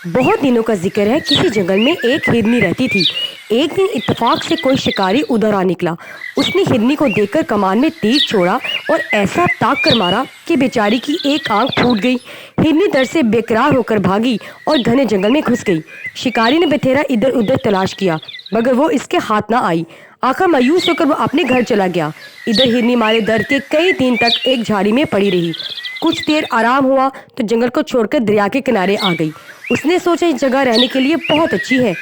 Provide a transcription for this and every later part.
بہت دنوں کا ذکر ہے، کسی جنگل میں ایک ہرنی رہتی تھی۔ ایک دن اتفاق سے کوئی شکاری ادھر آ نکلا۔ اس نے ہرنی کو دیکھ کر کمان میں تیر چھوڑا اور ایسا تاک کر مارا کہ بیچاری کی ایک آنکھ پھوٹ گئی۔ ہرنی ڈر سے بے قرار ہو کر بھاگی اور گھنے جنگل میں گھس گئی۔ شکاری نے بتھیرا ادھر ادھر تلاش کیا مگر وہ اس کے ہاتھ نہ آئی۔ آخر مایوس ہو کر وہ اپنے گھر چلا گیا۔ ادھر ہرنی مارے درد کے کئی دن تک ایک جھاڑی میں پڑی رہی۔ کچھ دیر آرام ہوا تو جنگل کو چھوڑ کر دریا کے کنارے آ گئی۔ اس نے سوچا اس جگہ رہنے کے لیے بہت اچھی ہے۔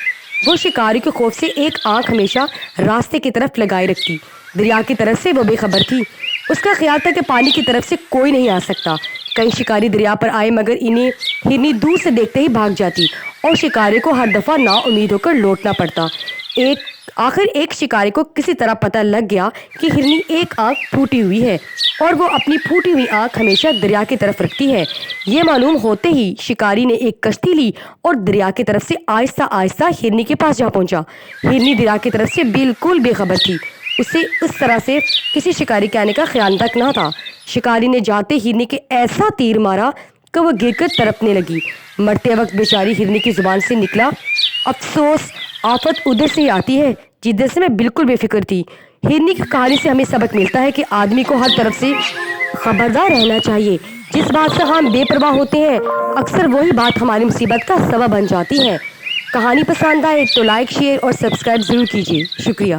وہ شکاری کے خوف سے ایک آنکھ ہمیشہ راستے کی طرف لگائے رکھتی۔ دریا کی طرف سے وہ بے خبر تھی۔ اس کا خیال تھا کہ پانی کی طرف سے کوئی نہیں آ سکتا۔ کئی شکاری دریا پر آئے مگر انہیں ہرنی دور سے دیکھتے ہی بھاگ جاتی اور شکاری کو ہر دفعہ نا امید ہو کر لوٹنا پڑتا۔ آخر ایک شکاری کو کسی طرح پتہ لگ گیا کہ ہرنی ایک آنکھ پھوٹی ہوئی ہے اور وہ اپنی پھوٹی ہوئی آنکھ ہمیشہ دریا کی طرف رکھتی ہے۔ یہ معلوم ہوتے ہی شکاری نے ایک کشتی لی اور دریا کی طرف سے آہستہ آہستہ ہرنی کے پاس جا پہنچا۔ ہرنی دریا کی طرف سے بالکل بے خبر تھی۔ اسے اس طرح سے کسی شکاری کے آنے کا خیال تک نہ تھا۔ شکاری نے جاتے ہرنی کے ایسا تیر مارا کہ وہ گر کر تڑپنے لگی۔ مرتے وقت بیچاری ہرنی کی زبان سے نکلا، افسوس، آفت ادھر سے ہی آتی ہے جدھر سے میں بالکل بے فکر تھی۔ ہرنی کی کہانی سے ہمیں سبق ملتا ہے کہ آدمی کو ہر طرف سے خبردار رہنا چاہیے۔ جس بات سے ہم بے پرواہ ہوتے ہیں اکثر وہی بات ہماری مصیبت کا سبب بن جاتی ہے۔ کہانی پسند آئے تو لائک، شیئر اور سبسکرائب ضرور کیجیے۔ شکریہ۔